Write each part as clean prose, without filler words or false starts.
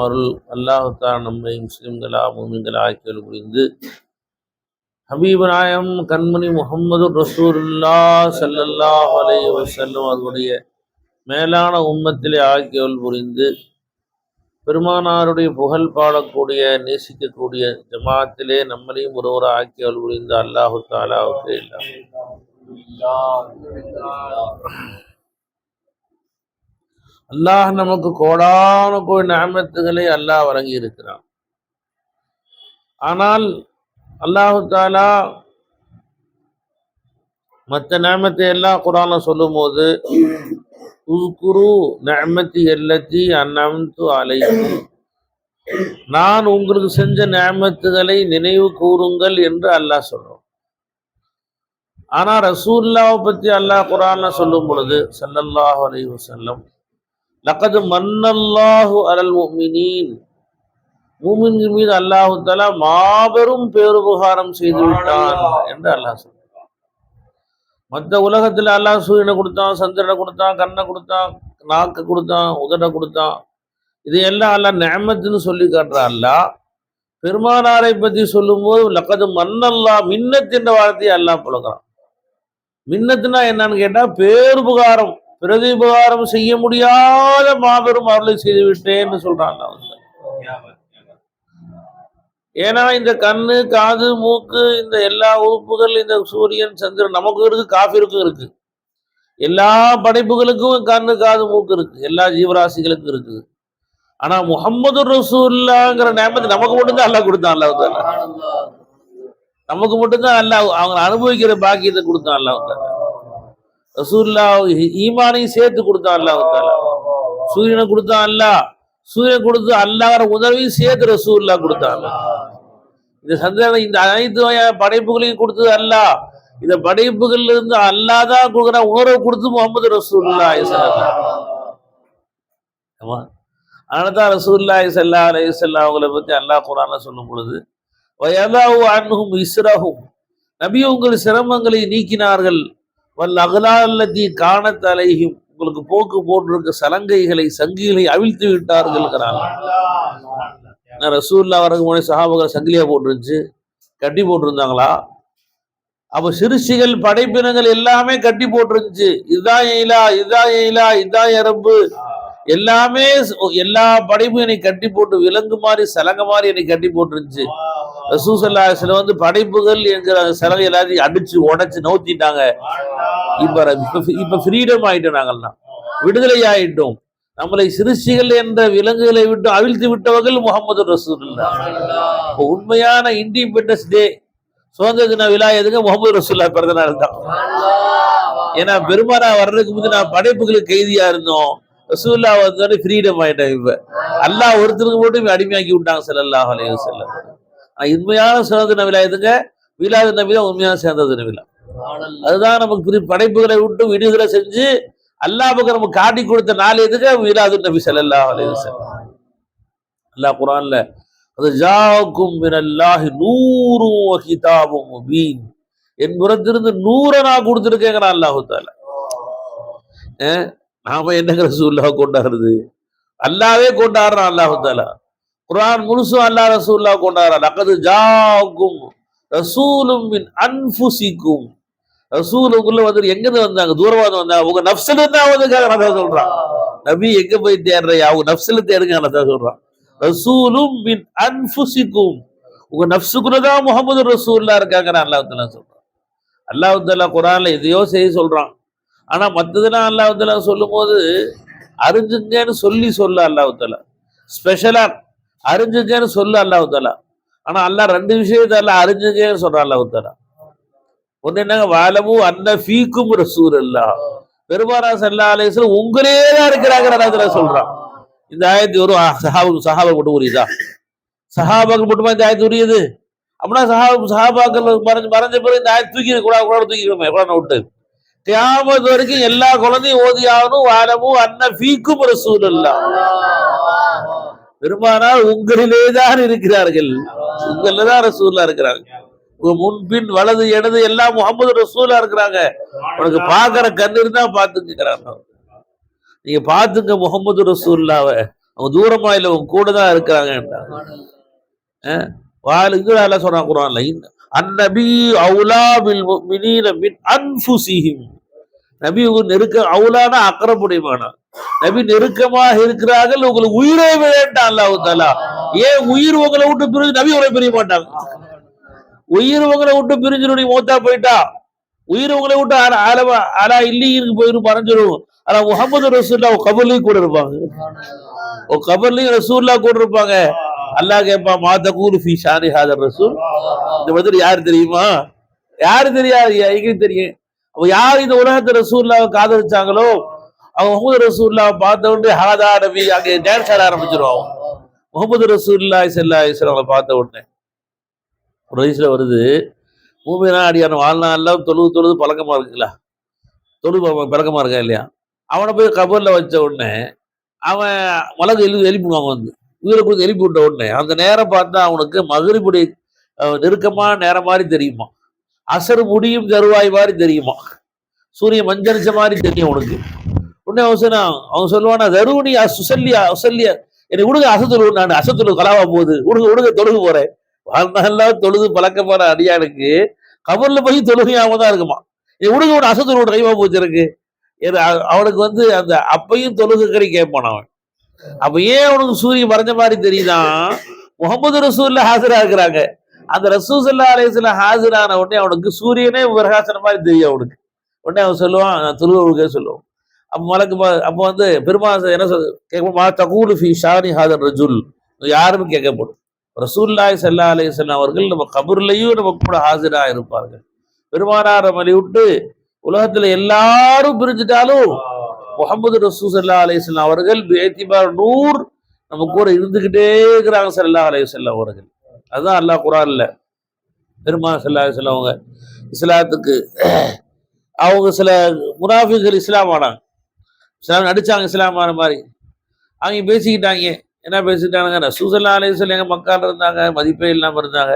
அருள் அல்லாஹுத்தான் நம்மை முஸ்லிம்களா மூமின்களா ஆக்கியல் புரிந்து ஹபீப் நாயம் கண்மணி முஹம்மது ரசூலுல்லாஹ் ஸல்லல்லாஹு அலைஹி வஸல்லம் அவருடைய மேலான உம்மத்திலே ஆக்கியல் புரிந்து பெருமானாருடைய புகழ் பாடக்கூடிய நேசிக்கக்கூடிய ஜமாத்திலே நம்மளையும் ஒருவரை ஆக்கியல் புரிந்து அல்லாஹு தாலாவுக்கு எல்லாம் அல்லாஹ் நமக்கு கோடான கோடி நிஅமத்துகளை அல்லாஹ் வழங்கி இருக்கிறான். ஆனால் அல்லாஹு தாலா மற்ற நிஅமத்தை எல்லாம் குர்ஆன்ல சொல்லும் போது உஸ்குரு நிஅமத்தி அல்லதி அன்அம்து அலைக்கும், நான் உங்களுக்கு செஞ்ச நிஅமத்துகளை நினைவு கூறுங்கள் என்று அல்லாஹ் சொல்றோம். ஆனா ரசூலுல்லாஹ் பத்தி அல்லாஹ் குர்ஆன்ல சொல்லும் பொழுது ஸல்லல்லாஹு அலைஹி வஸல்லம் லக்கது மன்னல்லாஹு அலல் முஃமினீன், மூமின்கள் மீது அல்லாஹு தஆலா மாபெரும் பேருபகாரம் செய்து விட்டான் என்று அல்லாஹ் சொல்றான். மற்ற உலகத்தில் அல்லாஹ் சூரியனை கொடுத்தான், சந்திரனை கொடுத்தான், கண்ணை கொடுத்தான், நாக்கை கொடுத்தான், உதட்டை கொடுத்தான், இதையெல்லாம் அல்லாஹ் நிஅமத்துன்னு சொல்லி காட்டுறான். அல்லாஹ் பெருமானாரை பற்றி சொல்லும்போது லக்கது மன்னல்லாஹ், மின்னத் என்ற வார்த்தையை அல்லாஹ் புழங்குறான். மின்னத்துனா என்னன்னு கேட்டா பேருபகாரம், பிரதிபகாரம் செய்ய முடியாத மாபெரும் அருளை செய்து விட்டேன்னு சொல்றான். ஏன்னா இந்த கண்ணு, காது, மூக்கு, இந்த எல்லா உறுப்புகள், இந்த சூரியன், சந்திரன் நமக்கு இருக்கு, காஃபிருக்கும் இருக்கு, எல்லா படைப்புகளுக்கும் கண்ணு, காது, மூக்கு இருக்கு, எல்லா ஜீவராசிகளுக்கும் இருக்குது. ஆனா முஹம்மது ரசூலுல்லாஹ்ங்கிற நிஅமத் நமக்கு மட்டும்தான் அல்லாஹ் கொடுத்தான். அல்லாஹ் தாலா நமக்கு மட்டும்தான் அல்லாஹ் அவங்க அனுபவிக்கிற பாக்கியத்தை கொடுத்தான். அல்லாஹ் தாலா ரசூலுல்லாஹ் ஈமானையும் சேர்த்து கொடுத்தான். அல்லாஹ் தாலா சூரியனை கொடுத்தான். அல்லாஹ் சூரியன் கொடுத்து அல்லாஹ்ற உதவியும் சேர்த்து ரசூலுல்லாஹ் கொடுத்தான். இந்த சந்திரனை, இந்த அனைத்து படைப்புகளையும் கொடுத்தது அல்லாஹ். இந்த படைப்புகள்ல இருந்து அல்லாஹ் தான் கொடுக்குற உணர்வை கொடுத்து முஹம்மது ரசூலுல்லாஹி ஸல்லல்லாஹு அலைஹி வஸல்லம். அதனால்தான் ரசூலுல்லாஹி ஸல்லல்லாஹு அலைஹி வஸல்லம் அவங்களை பற்றி அல்லாஹ் குர்ஆன்ல சொல்லும் பொழுது வயதாவு அன்ஹும் இஸ்ரஹும், நபி உங்கள் சிரமங்களை நீக்கினார்கள், வல் அக்லால்லதி கானத் அலைஹிம், உங்களுக்கு போக்கு போட்டிருக்க சலங்கைகளை, சங்கிகளை அவிழ்த்து விட்டார்கள். ரசூலுல்லாஹ் வரக்கு முன்னாடி சஹாபாக்கள் சங்கிலியா போட்டுருந்துச்சு, கட்டி போட்டிருந்தாங்களா? அப்ப சிறுசிகள் படைப்பினங்கள் எல்லாமே கட்டி போட்டிருந்துச்சு. இதுதான் இலா, இதுதான் இலா, இதுதான் ரப்பு, எல்லாமே எல்லா படைப்பும் என்னை கட்டி போட்டு விலங்கு மாதிரி சலங்க மாதிரி என்னை கட்டி போட்டுருந்துச்சு. ரசூல் ஸல்லல்லாஹு அலைஹி வஸல்லம் வந்து படைப்புகள் என்கிற சலங்கை எல்லாத்தையும் அடிச்சு உடைச்சு நோத்திட்டாங்க. இப்ப ஃப்ரீடம் ஆயிட்டோம், நாங்கள்லாம் விடுதலை ஆயிட்டோம். நம்மளை சிறுசிகள் என்ற விலங்குகளை விட்டு அவிழ்த்து விட்டவர்கள் முஹம்மது ரசூலுல்லாஹ். உண்மையான இண்டிபெண்டன்ஸ் டே, சுதந்திர தின விழா எதுங்க? முஹம்மது ரசூலுல்லாஹ் பிறந்த நாள் தான். ஏன்னா பெருமானா வர்றதுக்கு முந்தைய நான் படைப்புகளுக்கு கைதியா இருந்தோம், ரசூலுல்லாஹ் வந்தோடனே ஃப்ரீடம் ஆயிட்டேன். இப்ப அல்லாஹ் ஒருத்தருக்கு மட்டும் அடிமையாக்கி விட்டாங்க ஸல்லல்லாஹு அலைஹி வஸல்லம். உண்மையான சுதந்திர தின விழா எதுங்க? மீலாது நபி தான் உண்மையான சுதந்திர தின விழா. அதுதான் நமக்கு படைப்புகளை விட்டு விடுதலை செஞ்சு அல்லாஹ் பக்கம் நமக்கு காட்டி கொடுத்த நாள் எதுக்கு? மீலாது நபி ஸல்லல்லாஹு அலைஹி வஸல்லம். அல்லாஹ் குர்ஆன்ல அது ஜாஅக்கும் மினல்லாஹி நூரும் வ கிதாபும் முபீன், என் புறத்திலிருந்து நூரை நான் கொடுத்துருக்கேங்கிறான் அல்லாஹ் தஆலா. நாம என்னங்க ரசூலுல்லாஹ் கொண்டாடுறது? அல்லாஹ்வே கொண்டாடுறான் அல்லாஹ் தஆலா. குர்ஆன் முழுசும் அல்லாஹ் ரசூலுல்லாஹ் கொண்டாடுறான். லக்கது ஜாஅக்கும் ரசூலும் மின் அன்ஃபுசிக்கும், ரசூலுக்குள்ள வந்து எங்க வந்தாங்க? தூரவாதம் வந்தாங்க, உங்க நஃப்ஸ்ல இருந்து வந்து சொல்றான். நபி எங்க போய் தேடுற? அவங்க நஃப்ஸ்ல தேடுங்க சொல்றான். ரசூலும் மின் அன்ஃபுசிக்கும், உங்க நஃப்ஸுக்குள்ளதான் முஹம்மது ரசூலுல்லாஹ் இருக்காங்க அல்லாஹ் தஆலா சொல்றான். அல்லாஹ் தஆலா குர்ஆன்ல எதையோ செய்ய சொல்றான். ஆனா மற்றதெல்லாம் அல்லாஹ் தஆலா சொல்லும் போது அறிஞ்சுங்கன்னு சொல்ல அல்லாஹ் தஆலா ஸ்பெஷலா அறிஞ்சுங்கன்னு சொல்ல அல்லாஹ் தஆலா. ஆனா அல்லாஹ் ரெண்டு விஷயத்தை அல்லாஹ் அறிஞ்சுங்கன்னு சொல்றான் அல்லாஹ் தஆலா. ஒன்னு என்னங்க? வாலமு அன்ன ஃபீக்கும் ரசூலுல்லாஹ், பெருமானார் ஸல்லல்லாஹு அலைஹி வஸல்லம் உங்களே தான் இருக்கிறாங்க அல்லாஹ் சொல்றான். இந்த ஆயத்து ஒரு சஹாபாக்கள் மட்டும் உரியதா? சஹாபாக்கள் மட்டுமா இந்த ஆயத்து உரியது? அப்படின்னா சஹாபாக்கள் மறைஞ்ச பிறகு இந்த ஆயத்து தூக்கிக்கணுமே குரானை விட்டு. கியாமத் வரைக்கும் எல்லா குழந்தையும் ஓதி ஆகணும். வாலமு அன்ன ஃபீக்கும் ரசூலுல்லாஹ், பெருமானார் உங்களிலே தான் இருக்கிறார்கள், உங்களதான் ரசூலுல்லாஹ் இருக்கிறாங்க. முன்பின் வலது இடது எல்லாம் முஹம்மது ரசூலுல்லாஹ் இருக்கிறாங்க. உனக்கு பாக்குற கண்ணு இருந்தா பாத்துக்கிறாங்க. நீங்க பாத்துங்க முஹம்மது ரசூலுல்லாஹ்வை, அவங்க தூரமா இல்லை, அவங்க கூட தான் இருக்கிறாங்க. வாழ்க்கை எல்லாம் சொல்றான் குர்ஆன்ல, அந்நபி அவுலா பில் முஃமினீன மின் அன்ஃபுஸிஹிம். நபி நெருக்க அவுலானா அக்கறப்புடையமான நபி நெருக்கமாக இருக்கிறார்கள், உங்களுக்கு உயிரை வேண்டாம் அல்லாஹ் தஆலா. ஏன் உயிர் உங்களை விட்டு பிரிஞ்சு நபி உங்களை பிரிய மாட்டாங்க. உயிர் உங்களை விட்டு பிரிஞ்சு மௌத்தா போயிட்டா உயிர் உங்களை விட்டு அலா இல்லிக்கு போயிரு மறைஞ்சிடும். ஆனா முஹம்மது ரசூலுல்லாஹ் கபர்லயும் கூட இருப்பாங்க, கபர்லயும் ரசூலுல்லாஹ் கூட இருப்பாங்க. அல்லாஹ் கேட்பான், மா தகூலு ஃபீ ஷானி ஹாதர் ரசூல். இந்த பதில் யாரு தெரியுமா? யாரு தெரியாது, எங்களுக்கு தெரியும். அப்ப யார் இந்த உலகத்தை ரசூலுல்லாஹ் காதலிச்சாங்களோ அவங்க முகமது ரசூலுல்லாஹ் பார்த்த உடனே ஹாதா நபி அங்கே டான்ஸ் ஆட ஆரம்பிச்சிருவாங்க. முகமது ரசூலுல்லாஹி ஸல்லல்லாஹு அலைஹி வஸல்லம் பார்த்த உடனே ஒரு வயசுல வருது, மூமினா அடியான வாழ்நாள்லாம் தொழுது பழக்கமா இருக்குங்களா, பழக்கமா இருக்கா இல்லையா? அவனை போய் கபர்ல வச்ச உடனே அவன் மலகு எழுப்பிடுவாங்க, வந்து உயிரை கொடுத்து எழுப்பி விட்ட உடனே அந்த நேரம் பார்த்தா அவனுக்கு மகரிபுடைய நெருக்கமான நேரம் மாதிரி தெரியுமா, அசர் முடியும் தருவாய் மாதிரி தெரியுமா, சூரியன் மஞ்சரிச்ச மாதிரி தெரியும் உனக்கு. உடனே அவன் சொல்லுவானா, தருணி சுசல்லியா சுசல்லியா, என்னை விடுங்க, அசத்துழு, நான் அசத்துழு கலாவா போகுது, விடுங்க தொழுகு போறேன். வாழ்நாள்லாம் தொழுது பழக்கமான அடியானுக்கு கபர்ல போய் தொழுகையாம தான் இருக்குமா, நீ விடுங்க விட அசத்துழு கைவா போச்சு இருக்கு. அவனுக்கு வந்து அந்த அப்பையும் தொழுகை கேட்பான் அவன். அப்ப ஏன் அவனுக்கு சூரியன் மறைஞ்ச மாதிரி தெரியுதான், முகமது ரசூலுல்லாஹ் ஹாஜரா இருக்கிறாங்க. அந்த ரசூல் ஸல்லல்லாஹு அலைஹி வஸல்லம் ஹாஜரான உடனே அவனுக்கு சூரியனே பிரகாசன மாதிரி தெரியும் அவனுக்கு. உடனே அவன் சொல்லுவான், நான் தொழுகை சொல்லுவான். அப்ப மலக்கு அப்ப வந்து பெருமாள் என்ன கேட்கணும், மா தகூலு ஃபீ ஷானி ஹாதர் ரஜுல், யாருமே கேட்கப்படும். ரசூலுல்லாஹி ஸல்லல்லாஹு அலைஹி வஸல்லம் அவர்கள் நம்ம கபர்லயும் நம்ம கூட ஹாஜரா இருப்பார்கள். பெருமானார் மலை விட்டு உலகத்துல எல்லாரும் பிரிஞ்சுட்டாலும் முஹம்மது ரசூல் ஸல்லல்லாஹு அலைஹி வஸல்லம் அவர்கள் பிஇத்திபார் நூர் நம்ம கூட இருந்துகிட்டே இருக்கிறாங்க ஸல்லல்லாஹு அலைஹி வஸல்லம் அவர்கள். அதுதான் அல்லாஹ் குர்ஆன்ல பெருமானார் ஸல்லல்லாஹு அலைஹி வஸல்லம் அவங்க இஸ்லாத்துக்கு அவங்க சில முனாஃபிக்குகள் இஸ்லாம் ஆனாங்க, இஸ்லாம் நடிச்சாங்க இஸ்லாம் ஆன மாதிரி. அவங்க பேசிக்கிட்டாங்க, என்ன பேசிட்டாங்க, ரசூல் ஸல்லல்லாஹு அலைஹி வஸல்லம் எங்க மக்கால இருந்தாங்க, மதிப்பே இல்லாம இருந்தாங்க.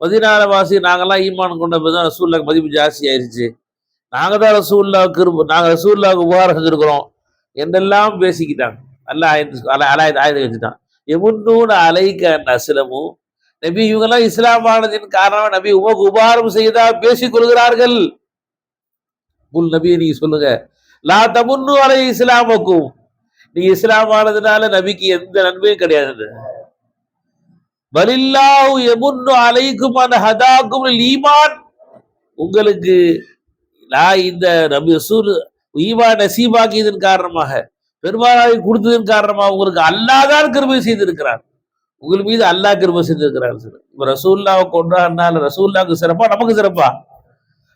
மதீனால வாசி நாங்கெல்லாம் ஈமான் கொண்ட போது தான் ரசூலுல்லாஹ்க்கு மதிப்பு ஜாஸ்தி ஆயிடுச்சு, நாங்க தான் ரசூலுல்லாஹ்க்கு உபகாரம் செஞ்சிருக்கிறோம் என்றெல்லாம் பேசிக்கிட்டாங்க. அல்லாஹ் ஆயத்தை வச்சுட்டான், எமுன்னூன அலைக்க அஸ்லமு, நபி இவங்கெல்லாம் இஸ்லாம் ஆனதின் காரணமா நபி உமக்கு உபகாரம் செய்தா பேசிக் கொள்கிறார்கள். புல் நபி நீங்க சொல்லுங்க, லா தமுன்னு அலை இஸ்லாமக்கும், நீங்க இஸ்லாம் ஆனதுனால நபிக்கு எந்த நன்மையும் கிடையாது. பலில்லாஹு யமுன்னு அலைக்கும் அன் ஹதாக்கும் ஈமான், உங்களுக்கு நான் இந்த நபி ரசூல் ஈமான் நசீபாக்கியதன் காரணமாக பெருமானாரை கொடுத்ததன் காரணமாக உங்களுக்கு அல்லாஹ் தான் கிருபை செய்திருக்கிறார், உங்கள் மீது அல்லாஹ் கிருபை செஞ்சிருக்கிறார். இப்ப ரசூலுல்லாஹ்வை கொண்டாடினால ரசூலுல்லாஹ்க்கு சிறப்பா நமக்கு சிறப்பா?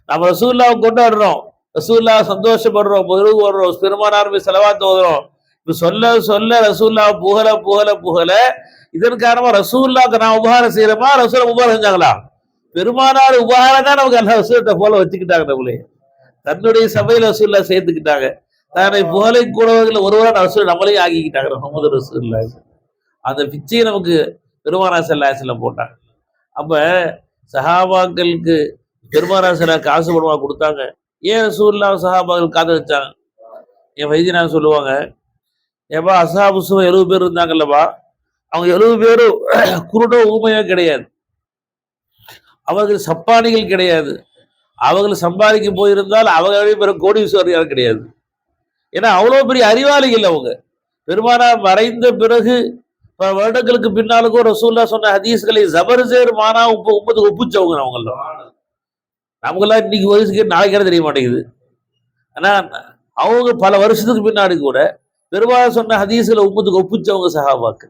நம்ம ரசூலுல்லாஹ்வை கொண்டாடுறோம், ரசூலுல்லாஹ் சந்தோஷப்படுறோம், பொருள் ஓடுறோம், பெருமானார் மீது ஸலவாத் ஓதுறோம். இப்ப சொல்ல ரசூலுல்லாஹ் புகழ இதன் காரணமா ரசூலுல்லாஹ்க்கு நான் உபகாரம் செய்யறோமா, ரசூல் உபகாரம் செஞ்சாங்களா? பெருமானார் உபகாரம் தான் நமக்கு அல்லா ரசூலத்தை போல வச்சுக்கிட்டாங்க. நம்மளே தன்னுடைய சபையில ரசூலுல்லாஹ் சேர்த்துக்கிட்டாங்க, தன்னை புகழை கூடவர்கள் ஒருவரான ரசூல் நம்மளையும் ஆக்கிக்கிட்டாங்க முஹம்மது ரசூலுல்லாஹ். அந்த பிச்சையை நமக்கு பெருமானார் ஸல்லல்லாஹு அலைஹி வஸல்லம் போட்டாங்க. அப்ப சஹாபாக்களுக்கு பெருமானார் ஸல்லல்லாஹு காசு பணமா கொடுத்தாங்க. ஏன் ரசூலுல்லாஹ் சஹாபாக்கள் காதலிச்சாங்க? என் வைத்தியனா சொல்லுவாங்க, ஏப்பா அஸ்ஹாபு சுஃபா 70 பேர் இருந்தாங்கல்லப்பா, அவங்க 70 பேரும் குருடோ ஊமையோ கிடையாது, அவர்கள் சப்பானிகள் கிடையாது, அவர்கள் சம்பாதிக்க போயிருந்தால் அவங்களே பெரிய கோடீஸ்வரர் கிடையாது. ஏன்னா அவ்வளவு பெரிய அறிவாளிகள் அவங்க. பெருமானார் மறைந்த பிறகு பல வருடங்களுக்கு பின்னாலுக்கும் ரசூலுல்லாஹ் சொன்ன ஹதீஸ்களை ஜபர்ஜேர் மானா உம்மத்துக்கு ஒப்புச்சவங்க அவங்கெல்லாம். நமக்கெல்லாம் இன்னைக்கு வயசுக்கு நாளைக்கு தெரிய மாட்டேங்குது. ஆனா அவங்க பல வருஷத்துக்கு பின்னாடி கூட பெருமானார் சொன்ன ஹதீஸ்களை உம்மத்துக்கு ஒப்புச்சவங்க சஹாபாக்கு.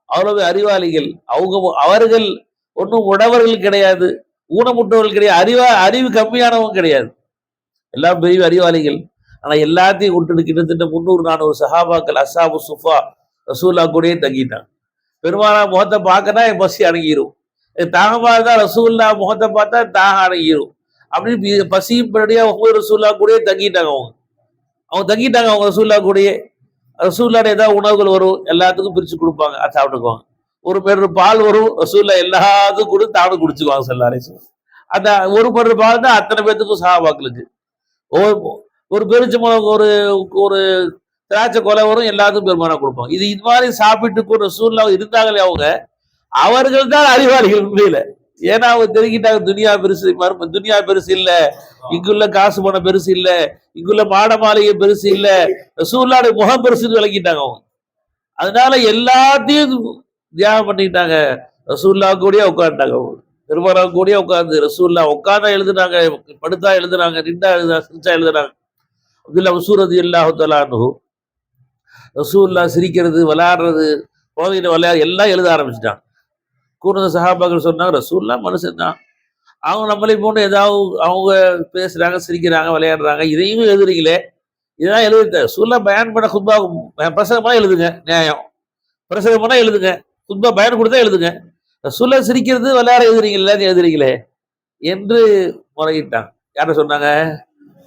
அவ்வளவு அறிவாளிகள் அவங்க. அவர்கள் ஒன்றும் உடவர்கள் கிடையாது, ஊனமுட்டவர்கள் கிடையாது, அறிவு கம்மியானவங்க கிடையாது, எல்லாம் பெரிய அறிவாளிகள். ஆனா எல்லாத்தையும் விட்டுட்டு கிட்டத்தட்ட 300-400 சஹாபாக்கள் அஸ்ஹாபு சுஃபா ரசூலுல்லாஹ் கூடயே தங்கிட்டாங்க. பெருமானார் முகத்தை பார்க்கனா என் பசி அடங்கிரும், தாகமா இருந்தா ரசூலுல்லாஹ் முகத்தை பார்த்தா தாகம் அடங்கிரும். அப்படி பசியும் படியா ரசூலுல்லாஹ் கூடயே தங்கிட்டாங்க. அவங்க தங்கிட்டாங்க, அவங்க ரசூலுல்லாஹ் கூடயே. ரசூலுல்லாஹ் ஏதாவது உணவுகள் வரும், எல்லாத்துக்கும் பிரிச்சு கொடுப்பாங்க, அது சாப்பிட்டுக்குவாங்க. ஒரு பேர் பால் வரும், ரசூலுல்லாஹ் எல்லாத்துக்கும் கூட தானும் குடிச்சுக்குவாங்க ஸல்லல்லாஹு அலைஹி வஸல்லம். அந்த ஒரு பேர் பால் தான் அத்தனை பேத்துக்கும் சஹாபாக்களுக்கு. ஒரு பேரிச்சம்பழம் ஒரு திராட்சை கொலை வரும், எல்லாத்துக்கும் பெருமானா கொடுப்பாங்க. இது மாதிரி சாப்பிட்டு கூட ரசூலுல்லாஹ் இருந்தாங்களே அவங்க, அவர்கள் தான் அறிவாளிகள் உண்மையில. ஏன்னா அவங்க தெரிஞ்சிட்டாங்க துனியா பெருசு, துனியா பெருசு இல்ல, இங்குள்ள காசு பணம் பெருசு இல்ல, இங்குள்ள மாட மாளிகை பெருசு இல்ல, ரசூலுல்லாஹ்வுடைய முகம் பெருசுன்னு விளக்கிட்டாங்க அவங்க. அதனால எல்லாத்தையும் தியாகம் பண்ணிட்டாங்க. ரசூலுல்லாஹ் கூடயே உட்காந்துட்டாங்க அவங்க. பெருமானா கூடயே உட்காந்து ரசூலுல்லாஹ் உட்கார்ந்தா எழுதுனாங்க, படுத்தா எழுதுனாங்க, நின்றா எழுதுனாங்க, சிரிச்சா எழுதுனாங்க. அப்துல்லாஹ் மஸ்ஊத் ரலியல்லாஹு தஆலா அன்ஹு ரசூலுல்லாஹ் சிரிக்கிறது, விளையாடுறது, குழந்தைகிட்ட விளையாட எல்லாம் எழுத ஆரம்பிச்சுட்டாங்க. கூர்ந்த சஹாபாக்கள் சொன்னாங்க, ரசூலுல்லாஹ் மனுஷன் தான், அவங்க நம்மளை போன்று ஏதாவது அவங்க பேசுறாங்க, சிரிக்கிறாங்க, விளையாடுறாங்க, இதையும் எழுதுறீங்களே, இதெல்லாம் எழுத ரசூலுல்லாஹ் பயான் பண்ண குத்பா பிரசங்கம் பண்ணா எழுதுங்க, நியாயம். பிரசங்கம் பண்ணா எழுதுங்க, குத்பா பயான் கொடுத்தா எழுதுங்க. ரசூலுல்லாஹ் சிரிக்கிறது விளையாட எழுதுறீங்களே எழுதுறீங்களே என்று முறையிட்டாங்க. யார சொன்னாங்க?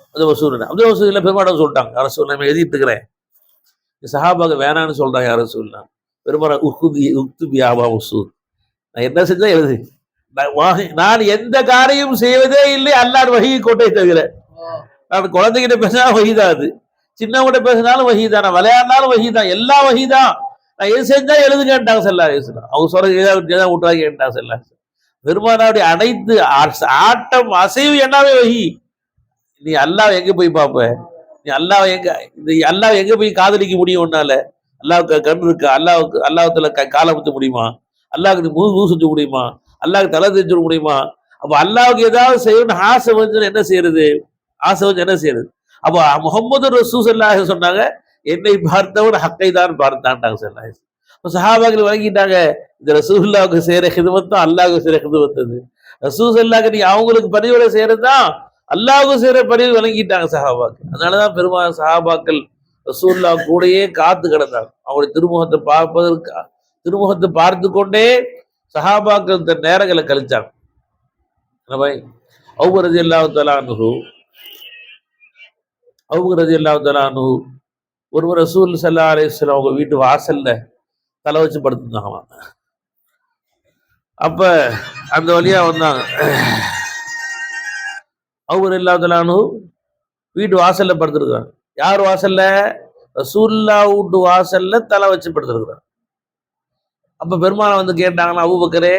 அப்துல் மஸ்ஊத். அப்துல் மஸ்ஊத் இல்ல, பெருமாடம் சொல்லிட்டாங்க, யார சொல்ல நான் எழுதிட்டு இருக்கிறேன், சஹாபாக வேணான்னு சொல்றாங்க. யார சொல்லலாம் பெருமாள் உக்துபி ஆபா மஸ்ஊத், நான் என்ன செஞ்சா எழுது, நான் எந்த காரியம் செய்வதே இல்லை அல்லாஹ் வஹீ கோட்டை தவிர. நான் குழந்தைகிட்ட பேசினா வஹீதான், அது சின்னவங்கிட்ட பேசினாலும் வஹீதான், நான் விளையாடினாலும் வஹீதான், எல்லாம் வஹீதான், நான் எது செஞ்சா எழுதுங்கன்ட்டாங்க ஸல்லல்லாஹு அலைஹி வஸல்லம். அவங்க சொல்ற ஏதாவது விட்டுறாங்கன்ட்டாங்க ஸல்லல்லாஹு அலைஹி வஸல்லம். பெருமானாருடைய அனைத்து ஆட்டம் அசைவு எல்லாமே வஹீ. நீ அல்லாஹ் எங்க போய் பார்ப்ப, நீ அல்லாஹ் எங்க, அல்லாஹ் எங்க போய் காதலிக்க முடியும் உன்னால? அல்லாஹ்வுக்கு கண் இருக்கு, அல்லாஹ்வுல காலை குத்த முடியுமா? அல்லாஹ்வுக்கு முது சுத்த முடியுமா? அல்லாஹ்வுக்கு தலை தெரிஞ்சுட முடியுமா? அப்ப அல்லாஹ்வுக்கு ஏதாவது செய்யணும்னு ஆசை வந்து என்ன செய்யறது? ஆசை வந்து என்ன செய்யறது? அப்ப முஹம்மது ரசூல் ஸல்லல்லாஹு அலைஹி வஸல்லம் சொன்னாங்க, என்னை பார்த்தவன் ஹக்கை தான் பார்த்தான்ட்டாங்க ஸல்லல்லாஹு அலைஹி வஸல்லம். அப்ப சஹாபாக்கள் வழங்கிட்டாங்க, இந்த ரசூலுல்லாஹ்வுக்கு செய்யற ஹிதமத் தான் அல்லாஹ்வுக்கு செய்யற ஹிதமத். அது ரசூல் ஸல்லல்லாஹு நீ அவங்களுக்கு பணிவிடை செய்யறது தான் அல்லாஹ்வுக்கு செய்யற பணிவு விளங்கிட்டாங்க சஹாபாக்கள். அதனாலதான் பெரும்பாலும் சஹாபாக்கள் ரசூலுல்லாஹ் கூடயே காத்து கிடந்தாங்க. அவங்களுடைய திருமுகத்தை பார்ப்பதற்கு, திருமுகத்தை பார்த்து கொண்டே சஹாபாக்கள் தன் நேரங்களை கழிச்சாங்க. அபூ ரலியல்லாஹு தஆலா அன்ஹு, அபூ ரலியல்லாஹு தஆலா அன்ஹு ஒருவர் ரசூல் ஸல்லல்லாஹு அலைஹி வஸல்லம் அவங்க வீட்டு வாசல்ல தலை வச்சு படுத்திருந்தாங்களாம். அப்ப அந்த வழியா வந்தாங்க. அபூ ரலியல்லாஹு தஆலா அன்ஹு வீட்டு வாசல்ல படுத்திருக்காங்க. யார் வாசல்ல? ரசூலுல்லாஹ் வீட்டு வாசல்ல தலை வச்சு படுத்திருக்கிறாங்க. அப்ப பெருமாளை வந்து கேட்டாங்கன்னா, அபூபக்கரே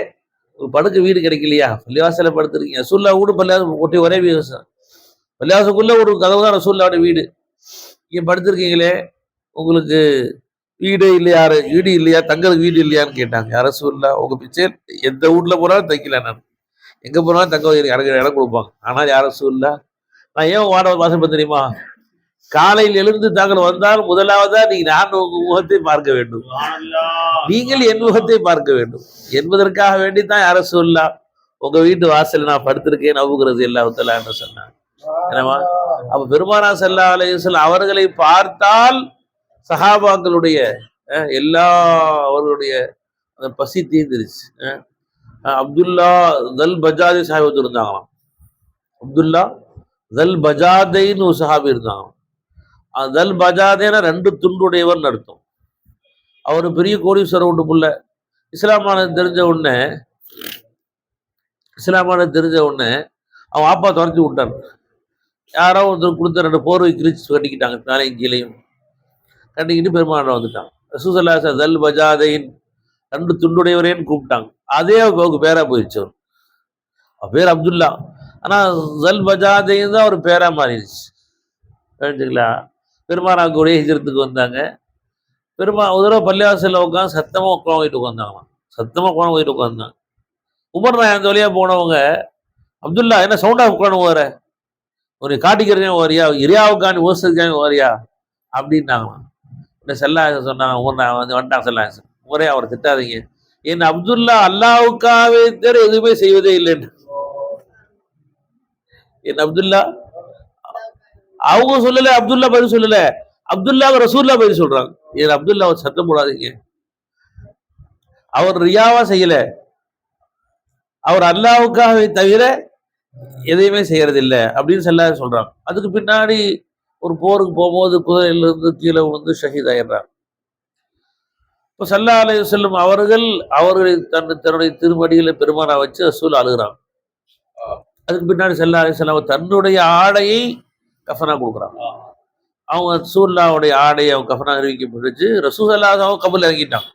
ஒரு படுக்க வீடு கிடைக்கலையா, பள்ளிவாசல்ல படுத்திருக்கீங்க, ரசூலுல்லாஹ் வீடு பள்ளிவாசல் ஒட்டி ஒரே பள்ளிவாசலுக்குள்ள ஒரு கதவு தான் ரசூலுல்லாஹ்வுடைய வீடு, இங்க படுத்திருக்கீங்களே, உங்களுக்கு வீடு இல்லையா, வீடு இல்லையா, தங்களுக்கு வீடு இல்லையான்னு கேட்டாங்க. யார் ரசூலுல்லாஹ், உங்க பிச்சை எந்த வீட்டுல போனாலும் தைக்கல, நான் எங்க போனாலும் தங்க எனக்கு இடம் கொடுப்பாங்க. ஆனால் யார் ரசூலுல்லாஹ், நான் ஏன் வாட வாசல் தெரியுமா, காலையில் எழுந்து தாங்கள் வந்தால் முதலாவதா நீங்க நான் உங்க முகத்தை பார்க்க வேண்டும், நீங்கள் என் முகத்தை பார்க்க வேண்டும் என்பதற்காக வேண்டித்தான் யார ரசூலுல்லாஹ் உங்க வீட்டு வாசல் நான் படுத்திருக்கேன் அபூ ரலியல்லாஹு தஆலா என்று சொன்னாங்க. என்னவா? அப்ப பெருமானார் ஸல்லல்லாஹு அலைஹி வஸல்லம் அவர்களை பார்த்தால் சஹாபாக்களுடைய எல்லா அவர்களுடைய அந்த பசி தீர்ந்துருச்சு. அப்துல்லா தல் பஜாதி சாஹிப் இருந்தாங்களாம். அப்துல்லா தல் பஜாதைன்னு ஒரு சஹாபி இருந்தாங்களாம். தல் பஜாதேனா 2 துண்டுடையவர் அர்த்தம். அவர் பெரிய கோடீஸ்வரர் வீட்டு புள்ள. இஸ்லாமானது தெரிஞ்ச உடனே அவன் அப்பா துரத்தி விட்டான். யாரோ ஒருத்தர் கொடுத்த 2 போர்வை கிழிச்சு கட்டிக்கிட்டாங்க, மேலையும் கீழையும் கட்டிக்கிட்டு பெருமாள் வந்துட்டான். ரசூல் ஸல்லல்லாஹு அலைஹி வஸல்லம் தல் பஜாதைன் 2 துண்டுடையவரேன்னு கூப்பிட்டாங்க. அதே அவங்க பேரா போயிடுச்சு. அவர் பேர் அப்துல்லா, ஆனா ஜல் பஜாதைன் தான் ஒரு பேரா மாறிடுச்சு. தெரிஞ்சுங்களா? பெருமானா கூட ஹிஜ்ரத்துக்கு வந்தாங்க. ஒரு தடவை பள்ளிவாசல்ல உட்காந்து சத்தமா உட்காந்துட்டு உட்காந்தாங்களாம். சத்தமா உட்காந்து உட்காந்தாங்க. உமர் நாயகம் அந்த வழியா போனவங்க, அப்துல்லா என்ன சவுண்டா உட்காந்து வர, ஒரு காட்டிக்கிறதே வரியா, இரியாவுக்காண்டி ஓசதுக்காண்டி வரியா அப்படின்னாங்களாம். ஸல்லல்லாஹு சொன்னாங்க, உமர் நாயகம் வந்து வந்துட்டாங்க. ஸல்லல்லாஹு உமரே அவரை திட்டாதீங்க, என் அப்துல்லா அல்லாஹ்வுக்காகவே தவிர எதுவுமே செய்வதே இல்லைன்னு. என் அப்துல்லா அவங்க சொல்லல, அப்துல்லா பதில் சொல்லல, அப்துல்லா ரசூலுல்லாஹ் பதில் சொல்றாங்க. என் அப்துல்லா சத்தம் போடாதீங்க, அவர் ரியாவா செய்யல, அவர் அல்லாஹ்வுக்காகவே தவிர எதையுமே செய்யறது இல்லை அப்படின்னு ஸல்லல்லாஹு சொல்றாங்க. அதுக்கு பின்னாடி ஒரு போருக்கு போகும்போது குதிரையிலிருந்து கீழே விழுந்து ஷஹீத் ஆயிடுறாங்க. இப்போ ஸல்லல்லாஹு அலைஹி வஸல்லம் அவர்களை தன்னுடைய திருமடியில பெருமானா வச்சு ரசூல் அழுகிறாங்க. அதுக்கு பின்னாடி ஸல்லல்லாஹு அலைஹி வஸல்லம் தன்னுடைய ஆடையை கஃபனா கொடுக்குறாங்க. அவங்க ரசூலுல்லாஹ்வுடைய ஆடையை அவங்க கஃபனா அறிவிக்கப்பட்டுச்சு. ரசூலுல்லாஹ் அவங்க கபூல் இறங்கிட்டான்.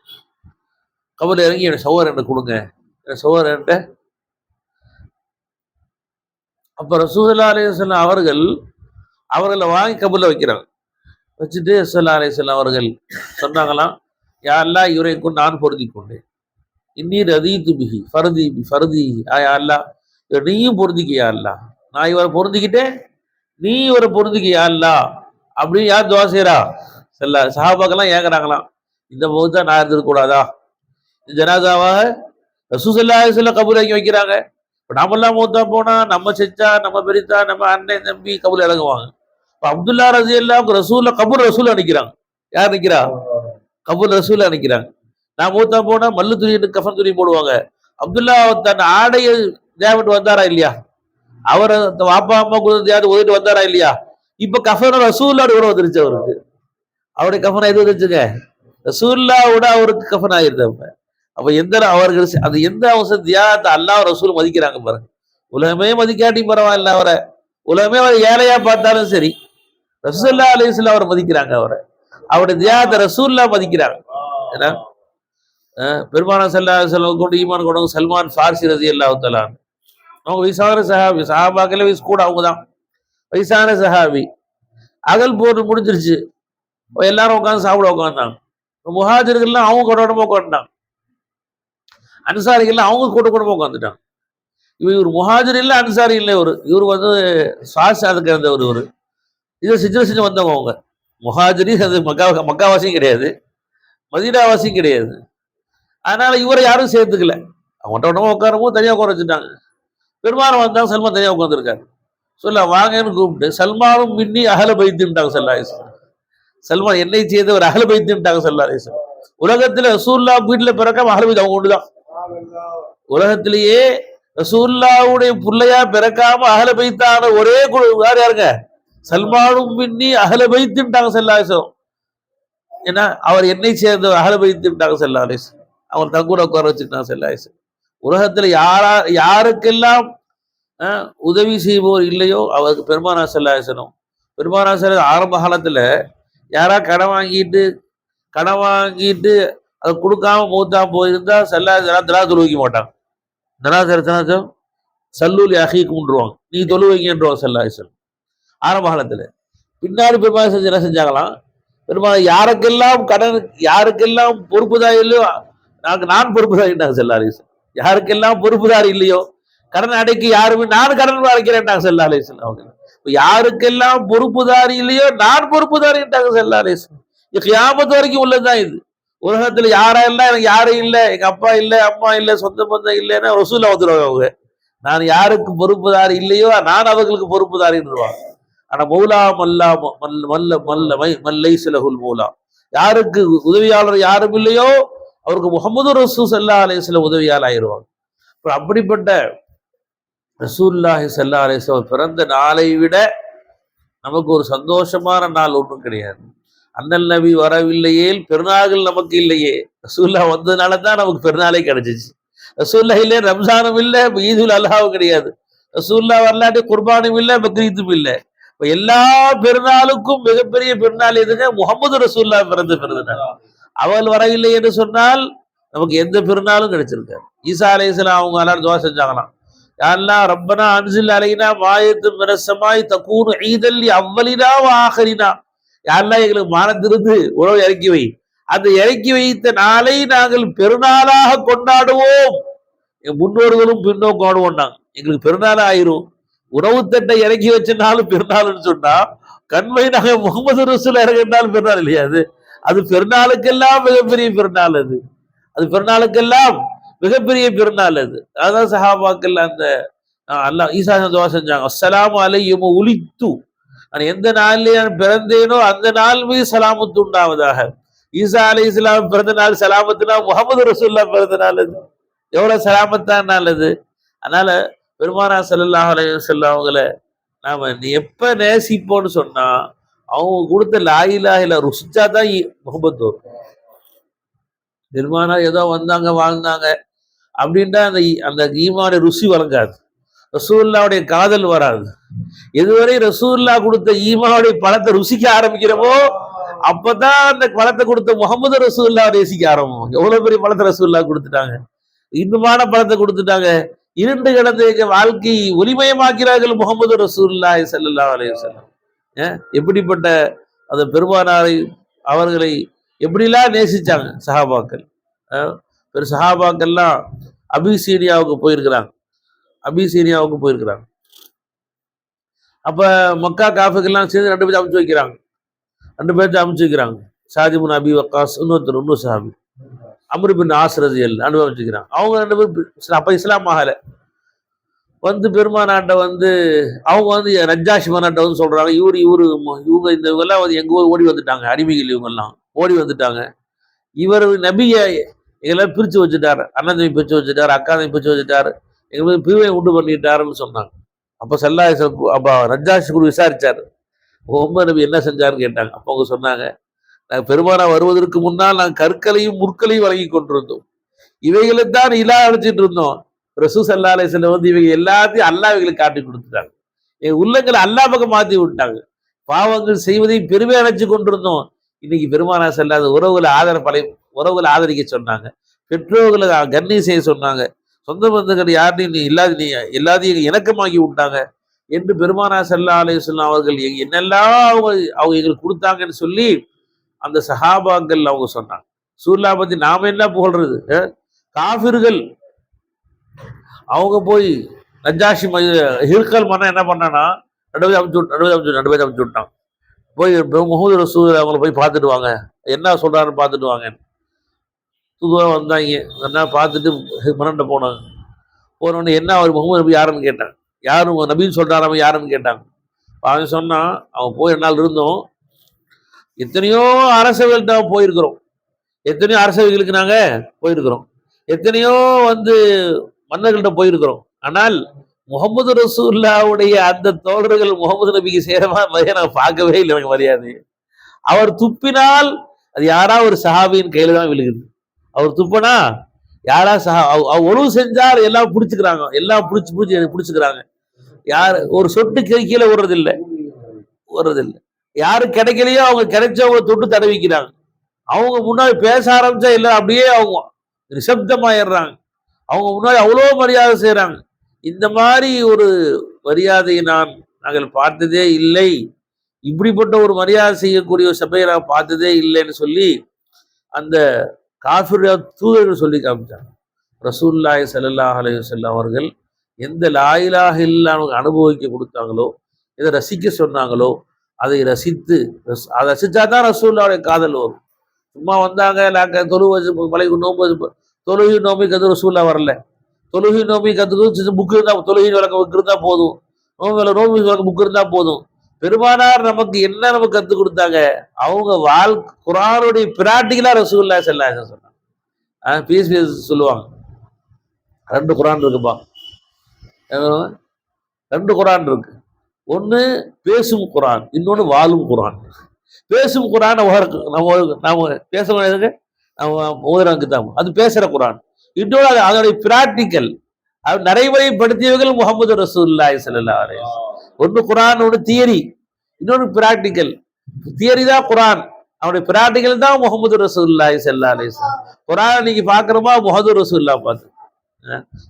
கபூல் இறங்கி என் சகோதரன் என்கிட்ட கொடுங்க, என் சகோதரன் என்கிட்ட. அப்போ ரசூலுல்லாஹி அலைஹி வஸல்லம் அவர்களை வாங்கி கபூல்ல வைக்கிறாங்க. வச்சுட்டு ரசூலுல்லாஹி அலைஹி வஸல்லம் அவர்கள் சொன்னாங்களாம், யா அல்லாஹ் இவரை கொண்டு நான் பொருந்தி கொண்டேன். இன்னி ரதீது பிஹி ஃபர்தி ஃபர்தி, யா அல்லாஹ் இவர் நீயும் பொருந்திக்கியா அல்லாஹ், நான் இவரை பொருந்திக்கிட்டேன், நீ இவரை பொருந்திக்கியா அல்லாஹ் அப்படின்னு யார் துவா செய்யறா? சஹாபாக்கெல்லாம் ஏங்குறாங்களாம், இந்த முகத்தை நான் இருந்துக்கூடாதா? இந்த ஜனாதாவாக ரசூலுல்லாஹி அலைஹி வஸல்லம் கபூல் இறங்கி வைக்கிறாங்க. இப்போ நாமெல்லாம் மூத்தா போனா நம்ம செஞ்சா நம்ம பெரித்தா நம்ம அண்ணன் தம்பி கபூல் இறங்குவாங்க. இப்போ அப்துல்லா ரஸியல்லாஹு ரசூல்ல கபூல் ரசூல் அனுக்கிறாங்க. யார் நிற்கிறா? கபூல் ரசூல் அனுக்கிறாங்க. நான் மூத்தா போனா மல்லு துணி கஃபன் துணி போடுவாங்க. அப்துல்லா தன் ஆடையை தேவட்டு வந்தாரா இல்லையா? அவரை வாப்பா அம்மா கொடுத்து உதவிட்டு வந்தாரா இல்லையா? இப்ப கஃபன் ரசூல்லோட கூட வந்துருச்சு அவருக்கு. அவருடைய கஃபன் எது வந்துருச்சுங்க? ரசூல்லாவோட அவருக்கு கஃபன் ஆயிருந்தாங்க. அப்ப எந்த அவர்கள் அது எந்த அவசரம் தியாகத்தை அல்லாஹ் ரசூல் மதிக்கிறாங்க பாருங்க. உலகமே மதிக்காட்டி பரவாயில்ல, அவரை உலகமே அவர் ஏழையா பார்த்தாலும் சரி, ரசூலுல்லாஹி அலைஹி வஸல்லம் அவரை மதிக்கிறாங்க. அவருடைய தியாகத்தை ரசூல்லா மதிக்கிறாங்க. ஏன்னா பெருமானா ஸல்லல்லாஹு அலைஹி வஸல்லம் கொண்டு ஈமான் கொண்டவங்க சல்மான் ஃபாரிசி ரலியல்லாஹு தஆலா, அவங்க வயசான சஹாபி, சஹாபாக்களே வயசு கூட அவங்க தான், வயசான சஹாபி. அகல் போட்டு முடிஞ்சிருச்சு, எல்லாரும் உட்காந்து சாப்பிட உட்காந்தாங்க. முஹாஜிர்கள்லாம் அவங்க கூட்டமா உட்காந்துட்டாங்க, அன்சாரிகள் அவங்க கூட்டமா உட்காந்துட்டாங்க. இவர் முஹாஜிர் இல்லை, அன்சாரி இல்லை. இவர் வந்து சுவாசாதுக்கு இருந்தவர். இது சிஜ்ரா வந்தவங்க. அவங்க முஹாஜிரி, அது மக்காவாசியும் கிடையாது, மதீனாவாசியும் கிடையாது. அதனால இவரை யாரும் சேர்த்துக்கல. அவங்க உட்காரவும் தனியாக உட்கார வச்சுட்டாங்க. பெருமானம் வந்தாங்க, சல்மான் தனியாக உட்காந்துருக்காரு. சொல்ல வாங்கன்னு கூப்பிட்டு சல்மானும் மின்னி அகல பைத்துட்டாங்க ஸல்லல்லாஹு. சல்மான் என்னை செய்த ஒரு அகல பைத்துட்டாங்க ஸல்லல்லாஹு. உலகத்துல ரசூலுல்லாஹ் வீட்டுல பிறக்காம அகல பைத் அவங்க ஒண்ணுதான். உலகத்திலேயே ரசூலுல்லாஹ்வுடைய பிள்ளையா பிறக்காம அகல பைத்தான ஒரே குழு யாருங்க? சல்மானும் மின்னி அகல பைத்துட்டாங்க ஸல்லல்லாஹு. ஏன்னா அவர் என்னை சேர்ந்த அகல பைத்துட்டாங்க ஸல்லல்லாஹு. அவர் தங்கூட உட்கார வச்சுக்கிட்டாங்க ஸல்லல்லாஹு. உலகத்துல யாருக்கெல்லாம் உதவி செய்வோர் இல்லையோ அவருக்கு பெருமானா ஸல்லல்லாஹு அலைஹி வஸல்லம். பெருமானா ஸல்லல்லாஹு ஆரம்ப காலத்துல யாரா கடன் வாங்கிட்டு அதை கொடுக்காம மூத்தா போயிருந்தா ஸல்லல்லாஹு தொழுவிக்க மாட்டாங்க. தனாசரம் சல்லூலி அஹீக்கும்ன்றவாங்க, நீ தொழுவைங்கன்றவாங்க ஸல்லல்லாஹு அலைஹி வஸல்லம் ஆரம்ப காலத்துல. பின்னாடி பெருமானா என்ன செஞ்சாங்களாம்? பெருமானா யாருக்கெல்லாம் பொறுப்புதாரி இல்லையோ நான் பொறுப்புதாரிட்டாங்க ஸல்லல்லாஹு அலைஹி வஸல்லம். யாருக்கெல்லாம் பொறுப்புதாரி இல்லையோ கடன் அடைக்க யாருமே நான் கடன் அடைக்கிறேன்ட்டாங்க ஸல்லல்லாஹு அலைஹி வஸல்லம் அவங்க. யாருக்கெல்லாம் பொறுப்புதாரி இல்லையோ நான் பொறுப்புதாரிட்டாங்க ஸல்லல்லாஹு அலைஹி வஸல்லம். கியாமத் வரைக்கும் உள்ளதுதான் இது. உலகத்துல யாரெல்லாம் எனக்கு யாரும் இல்லை, எங்க அப்பா இல்லை, அம்மா இல்லை, சொந்த பந்தம் இல்லைன்னா ரசூலா வந்துடுவாங்க அவங்க. நான் யாருக்கு பொறுப்புதாரி இல்லையோ நான் அவர்களுக்கு பொறுப்புதாரின்னுவாங்க. ஆனா மௌலா மல்லா மல்லை சிலகுல் மௌலா, யாருக்கு உதவியாளர் யாரும் இல்லையோ அவருக்கு முஹம்மது ரசூல் ஸல்லல்லாஹு அலைஹி வஸல்லம் உதவியாளர் ஆயிடுவாங்க. அப்படிப்பட்ட ரசூலுல்லாஹி ஸல்லல்லாஹு அலைஹி வஸல்லம் பிறந்த நாளை விட நமக்கு ஒரு சந்தோஷமான நாள் ஒன்றும் கிடையாது. அண்ணல் நபி வரவில்லையே பெருநாள்கள் நமக்கு இல்லையே. ரசூலுல்லாஹ் வந்ததுனால தான் நமக்கு பெருநாளே கிடைச்சிச்சு. ரசூலுல்லாஹ் இல்லை ரம்ஜானும் இல்லை, ஈதுல் அல்ஹாவும் கிடையாது. ரசூலுல்லாஹ் வரலாட்டி குர்பானும் இல்லை, பக்ரீத்தும் இல்லை. இப்ப எல்லா பெருநாளுக்கும் மிகப்பெரிய பெருநாள் எதுங்க? முஹம்மது ரசூலுல்லாஹ் பிறந்த பெருநாள். அவள் வரவில்லை என்று சொன்னால் நமக்கு எந்த பெருநாளும் கிடைச்சிருக்காரு. ஈசா அலைஹிஸ்ஸலாம் அவங்க எல்லாரும் துவா செஞ்சாங்களாம், யா அல்லாஹ் ரப்பனா அன்ஸில் அலைனா மாயத்தும் மினஸ் ஸமாய் தகூனு ஈதல் லி அவ்வலினா வ ஆகிரினா, யா அல்லாஹ் எங்களுக்கு வானத்திலிருந்து உணவு இறக்கி வை, அந்த இறக்கி வைத்த நாளை நாங்கள் பெருநாளாக கொண்டாடுவோம், எங்க முன்னோர்களும் பின்னோக்கம் ஆடுவோம்னாங்க. எங்களுக்கு பெருநாள் ஆயிரும். உணவு தட்டை இறக்கி வச்ச நாளும் பெருநாள்னு சொன்னா கண்மை நாங்கள் முகமது ரசூல் இறங்கினாலும் பெருநாள் இல்லையா? அது பெருநாளுக்கெல்லாம் மிகப்பெரிய பெருநாள். அது பெருநாளுக்கெல்லாம் மிகப்பெரிய பெருநாள். அதான் சஹாபாக்கள் அந்த அல்லாஹ் ஈசா துவா செஞ்சாங்க, அஸ்ஸலாமு அலையும் உலித்து, நான் எந்த நாளிலே நான் பிறந்தேனோ அந்த நாள் மீது சலாமத்து உண்டாவதாக. ஈசா அலைஹிஸ்ஸலாம் பிறந்த நாள் சலாமத்துனா முஹம்மது ரசூலுல்லாஹ் பிறந்த நாள். எவ்வளவு சலாமத்தான் நாள் அது. அதனால பெருமானா ஸல்லல்லாஹு அலைஹி வஸல்லம் அவங்கள நாம எப்ப நேசிப்போம்னு சொன்னா அவங்க கொடுத்த லா இலாஹ இல்லல்லாஹ் ருசிச்சா தான் முஹப்பத் வரும். பெருமானா ஏதோ வந்தாங்க வாழ்ந்தாங்க அப்படின்ட்டா அந்த ஈமானுடைய ருசி வழங்காது. ரசூலுல்லாவுடைய காதல் வராது. எதுவரை ரசூலுல்லா கொடுத்த ஈமாவுடைய பழத்தை ருசிக்க ஆரம்பிக்கிறோமோ அப்பதான் அந்த பழத்தை கொடுத்த முகமது ரசூலுல்லா நேசிக்க ஆரம்பம். எவ்வளவு பெரிய பழத்தை ரசூலுல்லா கொடுத்துட்டாங்க, இன்னுமான பழத்தை கொடுத்துட்டாங்க. இருண்டு கிடந்த எங்க வாழ்க்கை ஒளிமயமாக்கிறார்கள் முகமது ரசூலுல்லாஹி ஸல்லல்லாஹு அலைஹி வஸல்லம். எப்படிப்பட்ட அந்த பெருமானாரை அவர்களை எப்படிலாம் நேசிச்சாங்க சஹாபாக்கள். பெரு சஹாபாக்கள்லாம் அபிசீனியாவுக்கு போயிருக்கிறாங்க. அப்ப மக்கா காஃபுக்கெல்லாம் சேர்ந்து 2 பேர்த்து அமைச்சு வைக்கிறாங்க. சாதிபுன் அபி வக்காஸ், இன்னொரு சஹாபி அம்ரு பின் ஆஸ் ரலியல்லாஹு அன்ஹு அமைச்சு வைக்கிறாங்க. அவங்க 2 பேர் அப்ப இஸ்லாம் ஆகல. பெருமானாட்ட அவங்க நஜ்ஜாஷி மாநாட்டை சொல்றாங்க, இவங்க இவங்கெல்லாம் எங்க ஊர் ஓடி வந்துட்டாங்க, அடிமைகள் இவங்கெல்லாம் ஓடி வந்துட்டாங்க. இவர் நபிய எங்கெல்லாம் பிரிச்சு வச்சுட்டாரு, அண்ணன் தம்பி பிரிச்சு வச்சுட்டாரு, அக்கா தம்பி பிரிச்சு வச்சுட்டாரு, எங்களுக்கு பிரிவை உண்டு பண்ணிட்டாருன்னு சொன்னாங்க. அப்ப அப்ப நஜ்ஜாஷி கூட விசாரிச்சாரு, முகமது நபி என்ன செஞ்சாருன்னு கேட்டாங்க. அப்ப அவங்க சொன்னாங்க, நாங்கள் பெருமானா வருவதற்கு முன்னால் நாங்கள் கற்களையும் முற்களையும் வழங்கி கொண்டிருந்தோம், இவைகளை தான் இலா அழைச்சிட்டு இருந்தோம். ரசூல் ஸல்லல்லாஹு அலைஹி வஸல்லம் இவங்க எல்லாத்தையும் அல்லாஹ் இவங்களுக்கு காட்டி கொடுத்துட்டாங்க. எங்க உள்ளங்களை அல்லாஹ் பக்கம் மாத்தி விட்டாங்க. பாவங்கள் செய்வதை பெருமை அடைச்சு கொண்டிருந்தோம். இன்னைக்கு பெருமானா செல்லாத உறவுகளை ஆதரிக்க சொன்னாங்க, பெற்றோர்களை கண்ணியம் செய்ய சொன்னாங்க, சொந்த பந்தங்கள் யாரையும் எல்லாத்தையும் இணக்கமாக்கி விட்டாங்க என்று பெருமானா ஸல்லல்லாஹு அலைஹி வஸல்லம் அவர்கள் என்னெல்லாம் அவங்க எங்களுக்கு கொடுத்தாங்கன்னு சொல்லி அந்த சஹாபாக்கள் அவங்க சொன்னாங்க. ரசூலுல்லாஹ் பத்தி நாம என்ன புகழ்றது? காஃபிர்கள் அவங்க போய் நஜ்ஜாஷி ஹிர்கல் மன்ன என்ன பண்ணான்னா 2 பேர் அமுச்சு விட்டான். போய் முஹம்மது ரசூல் அவங்கள போய் பார்த்துட்டு வாங்க, என்ன சொல்றாருன்னு பார்த்துட்டு வாங்க. தூதுவாக வந்தாங்க, என்ன பார்த்துட்டு மன்னன்ட்ட போனோடனே என்ன அவர் முகமது நபி யாருன்னு கேட்டாங்க. யாரும் நபின்னு சொல்றாரு, யாருன்னு கேட்டாங்க. அவன் சொன்னான், அவன் போய் 2 நாள் இருந்தோம், எத்தனையோ அரசவைகள்கிட்ட போயிருக்கிறோம், எத்தனையோ அரசவைகளுக்கு நாங்க போயிருக்கிறோம், எத்தனையோ மன்னர்கள்ட்ட போயிருக்கிறோம். ஆனால் முகமது ரசூலுல்லாவுடைய அந்த தோழர்கள் முகமது நபிக்கு சேரமா நான் பார்க்கவே இல்லை. எனக்கு மரியாதை. அவர் துப்பினால் அது யாரா ஒரு சஹாபியின் கையில தான் விழுகுது. அவர் துப்பனா யாரா ஒழுவு செஞ்சால் எல்லாம் பிடிச்சுக்கிறாங்க, எல்லாம் பிடிச்சுக்கிறாங்க. யாரு ஒரு சொட்டு கீழே விடுறதில்லை. யாரு கிடைக்கலையோ அவங்க கிடைச்சவங்க தொட்டு தடவிக்கிறாங்க. அவங்க முன்னாடி பேச ஆரம்பிச்சா எல்லாம் அப்படியே அவங்க நிசப்தமாயிடுறாங்க. அவங்க முன்னாடி அவ்வளோ மரியாதை செய்யறாங்க. இந்த மாதிரி ஒரு மரியாதையை நாங்கள் பார்த்ததே இல்லை, இப்படிப்பட்ட ஒரு மரியாதை செய்யக்கூடிய ஒரு சபையை நாங்கள் பார்த்ததே இல்லைன்னு சொல்லி அந்த காஃபிர் தூதர்கள் சொல்லி காமிச்சாங்க. ரசூலுல்லாஹி ஸல்லல்லாஹு அலைஹி வஸல்லம் அவர்கள் எந்த லா இலாஹ இல்லல்லாஹ் அனுபவிக்க கொடுத்தாங்களோ, எதை ரசிக்க சொன்னாங்களோ அதை ரசிச்சாதான் ரசூலுல்லாஹ்வுடைய காதல் வரும். சும்மா வந்தாங்க தொழுகை நோம்பி கத்து ரசூலுல்லாஹ் வரல. தொழுகை நோம்பி கத்துக்கு புக்கு இருந்தா, தொழுகை விளக்க புக்கு இருந்தா போதும், நோம்பி விளக்க புக்கு இருந்தா போதும். பெருமானார் நமக்கு என்ன நமக்கு கற்றுக் கொடுத்தாங்க? அவங்க குர்ஆனுடைய பிராக்டிகலா ரசூலுல்லாஹி ஸல்லல்லாஹு அலைஹி வஸல்லம் சொன்னாங்க. சொல்லுவாங்க, 2 குர்ஆன் இருக்குப்பா, 2 குர்ஆன் இருக்கு. ஒன்று பேசும் குர்ஆன், இன்னொன்று வாழும் குர்ஆன். பேசும் குர்ஆன் நம்ம பேசுறதுக்கு நம்ம ஓதுறாங்க தான், அது பேசுற குர்ஆன். இன்னொன்று அதனுடைய பிராக்டிக்கல், அது நடைமுறைப்படுத்தியவர்கள் முகமது ரசூலுல்லாஹி ஸல்லல்லாஹு அலைஹி வஸல்லம். ஒன்று குர்ஆன், ஒன்று தியரி, இன்னொன்று பிராக்டிக்கல். தியரி தான் குர்ஆன், அவனுடைய பிராக்டிக்கல் தான் முகமது ரசூலுல்லாஹி ஸல்லல்லாஹு அலைஹி வஸல்லம். குர்ஆன் இன்னைக்கு பார்க்கணுமா முகமது ரசூலுல்லாஹ் பார்த்து.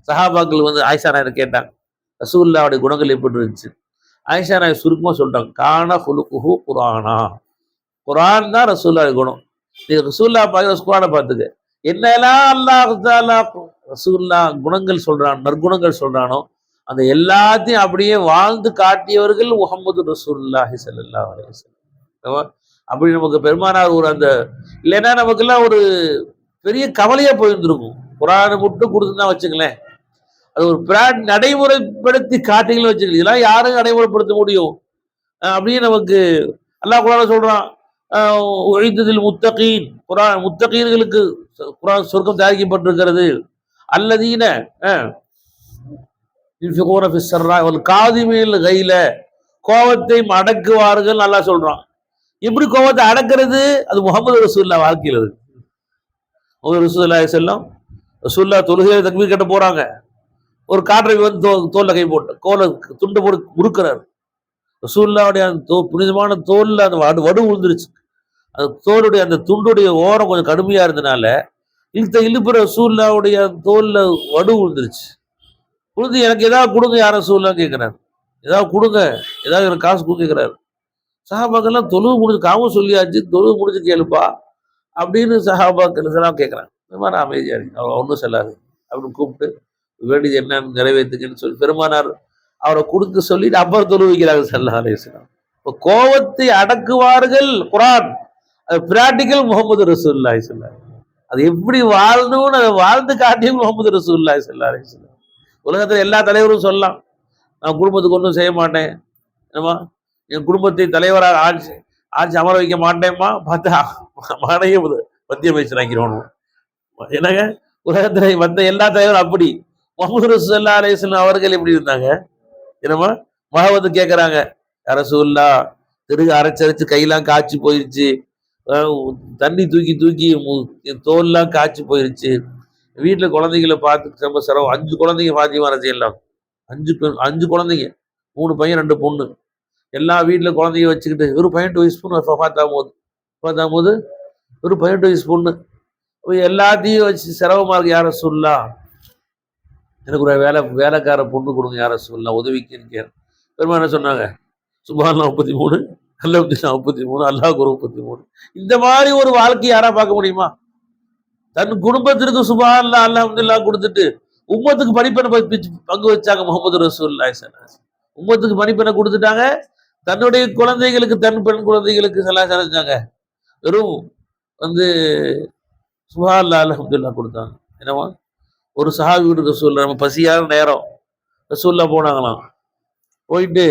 சஹாபாக்கள் ஆயிஷா நாயர் கேட்டாங்க, ரசூலுல்லாஹ்வுடைய குணங்கள் எப்படி இருந்துச்சு? ஆயிஷா நாயர் சுருக்கமாக சொல்லிட்டாங்க, கான ஹுலுகுஹு குர்ஆனா. குர்ஆன் தான் ரசூலுல்லாஹ்வுடைய குணம். நீங்க ரசூலுல்லாஹ் பார்க்க குர்ஆனை பார்த்துக்க, என்னெல்லாம் அல்லாஹ் தஆலா ரசூலுல்லாஹ் குணங்கள் சொல்றான், நற்குணங்கள் சொல்றானோ அந்த எல்லாத்தையும் அப்படியே வாழ்ந்து காட்டியவர்கள் முஹம்மது ரசூலுல்லாஹி ஸல்லல்லாஹு அலைஹி வஸல்லம். அப்படி நமக்கு பெருமானார் அந்த இல்லைன்னா நமக்கெல்லாம் ஒரு பெரிய கவலையா போயிருந்திருக்கும். குர்ஆனை மட்டும் கொடுத்துதான் வச்சுங்களேன், அது ஒரு நடைமுறைப்படுத்தி காட்டுகள் வச்சுக்கலாம். இதெல்லாம் யாரும் நடைமுறைப்படுத்த முடியும்? அப்படியே நமக்கு அல்லாஹ் குர்ஆன்ல சொல்றான், உஇத்ததில் முத்தகீன், குர்ஆன் முத்தகீன்களுக்கு குர்ஆன் சொர்க்கம் தயாரிக்கப்பட்டிருக்கிறது. அல்லதீன யுன்ஃபிகூன ஃபிஸ் ஸர்ராஇ வல் காதிமீனல் கைல, கோபத்தை அடக்குவார்கள் அல்லாஹ் சொல்றான். எப்படி கோபத்தை அடக்கிறது? அது முஹம்மது ரசூலுல்லாஹ் வாழ்க்கையில் இருக்கு. முஹம்மது ரசூலுல்லாஹி ஸல்லல்லாஹு அலைஹி வஸல்லம் ரசூலுல்லாஹ் தொழுகையில தக்பீர் கட்ட போறாங்க, ஒரு காற்றை வந்து தோல்ல கை போட்டு கோலை துண்டு போட்டு முறுக்கிறார். ரசூலுல்லாவுடைய அந்த புனிதமான தோல்ல அந்த வடு விழுந்துருச்சு. அந்த தோலுடைய அந்த துண்டுடைய ஓரம் கொஞ்சம் கடுமையா இருந்தனால இழுப்புற ரசூலுல்லாவுடைய தோல்ல வடு விழுந்துருச்சு. விழுந்து எனக்கு ஏதாவது கொடுங்க யார ரசூலுல்லாஹ் கேட்கிறாரு. ஏதாவது கொடுங்க, ஏதாவது எனக்கு காசு கொடுங்க கேட்கிறாரு. சஹாபாக்கெல்லாம் தொழுவு முடிஞ்சு காவும் சொல்லியாச்சு, தொழுவு முடிஞ்சு கேளுப்பா அப்படின்னு சஹாபாக்கள் எல்லாம் கேட்குறாங்க. இந்த மாதிரி அமைதியா இருக்கு, அவர் ஒன்றும் சொல்லாது அப்படின்னு கூப்பிட்டு வேண்டியது என்னன்னு நிறைவேற்றுங்கன்னு சொல்லி பெருமானார் அவரை கொடுக்க சொல்லிட்டு அப்புறம் தொழு வைக்கிறாங்க ஸல்லல்லாஹு அலைஹி வஸல்லம். இப்போ கோபத்தை அடக்குவார்கள் குர்ஆன், அது பிராக்டிக்கல் முகமது ரசூலுல்லாஹி ஸல்லல்லாஹு அலைஹி வஸல்லம். அது எப்படி வாழணும்னு அதை வாழ்ந்து காட்டியும் முகமது ரசூலுல்லாஹி ஸல்லல்லாஹு அலைஹி வஸல்லம். உலகத்தில் எல்லா தலைவரும் சொல்லலாம், நான் குடும்பத்துக்கு ஒன்றும் செய்ய மாட்டேன், என்னமா என் குடும்பத்தை தலைவராக ஆட்சி அமர வைக்க மாட்டேம்மா, பார்த்தா மகனையே மத்திய அமைச்சர் ஆக்கிடுவானும். என்னங்க உலகத்துல மற்ற எல்லா தலைவரும் அப்படி, முகமது ரசூலுல்லாஹி அலைஹி வஸல்லம் அவர்கள் எப்படி இருந்தாங்க? என்னமா மகா கேட்கறாங்க, யா ரசூலுல்லாஹ் திருக அரைச்சரைச்சு கையெல்லாம் காய்ச்சி போயிருச்சு, தண்ணி தூக்கி தூக்கி தோல்லாம் காய்ச்சி போயிருச்சு, வீட்டுல குழந்தைகளை பார்த்து ரொம்ப சிரமம். 5 குழந்தைங்க பாத்திமா ரலியல்லாஹு, 5 குழந்தைங்க, 3 பையன் 2 பொண்ணு, எல்லா வீட்டுல குழந்தைய வச்சுக்கிட்டு ஒரு 18 வயசு பொண்ணு பார்த்தாம் போது ஒரு 18 வயசு பொண்ணு எல்லாத்தையும் வச்சு சிரமமா இருக்கு. யார சொல்லலாம், எனக்கு ஒரு வேலைக்கார பொண்ணு கொடுங்க யார சொல்லலாம், உதவிக்கு இருக்கேன். பெருமா என்ன சொன்னாங்க, சுப்ஹானல்லாஹ் 33, அல்ஹம்துலில்லாஹ் 33, அல்லாஹ் 33. இந்த மாதிரி ஒரு வாழ்க்கை யாரா பார்க்க முடியுமா? தன் குடும்பத்திற்கு சுப்ஹானல்லாஹ் அல்ஹம்துலில்லாஹ் கொடுத்துட்டு உம்மத்துக்கு படிப்பென பங்கு வச்சாங்க முகமது ரசூலுல்லாஹி ஸல்லல்லாஹு அலைஹி வஸல்லம். உம்மத்துக்கு படிப்பென கொடுத்துட்டாங்க, தன்னுடைய குழந்தைகளுக்கு தன் பெண் குழந்தைகளுக்கு செஞ்சாங்க. வெறும் வந்து சுப்ஹானல்லாஹ் அல்ஹம்துலில்லாஹ் கொடுத்தாங்க. என்னவா ஒரு சஹாபி வீட்டுக்கு ரசூலுல்லாஹ், நம்ம பசியான நேரம் ரசூலுல்லாஹ் போனாங்களாம். போயிட்டு